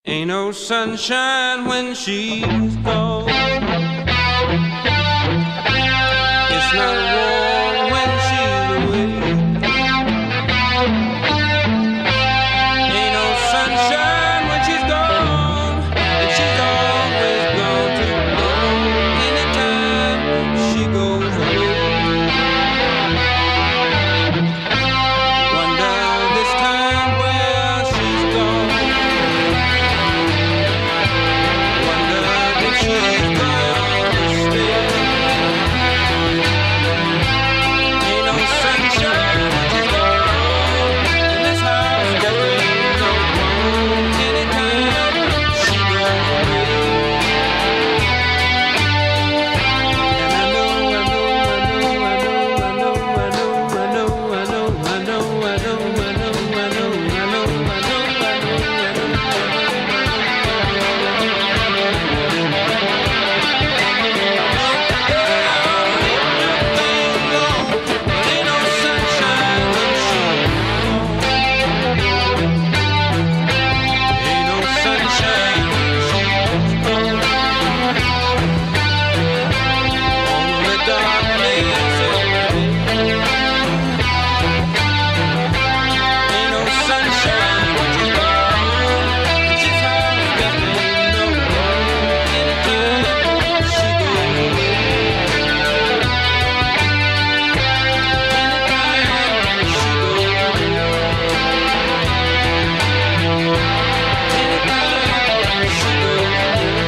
Ain't no sunshine when she's gone. It's not warm when she's away. Ain't no sunshine when she's gone, and she's always gone too long. Anytime she goes away, wonder this time where she's gone. Wonder if she's gonna stay. Ain't no sunshine when she's gone, and this house got rain no more. Anytime she goes away, and I know, I know, I know, I know, I know, I know, I know, I know, I know, I know, I know, I know, I know, I know, I know, ain't no sunshine when she's gone. Ain't no sunshine when she's gone. Only darkness every day. Ain't no sunshine when she's gone. She's house got rain no more. Anytime she goes away. Anytime she goes away. Anytime she goes away.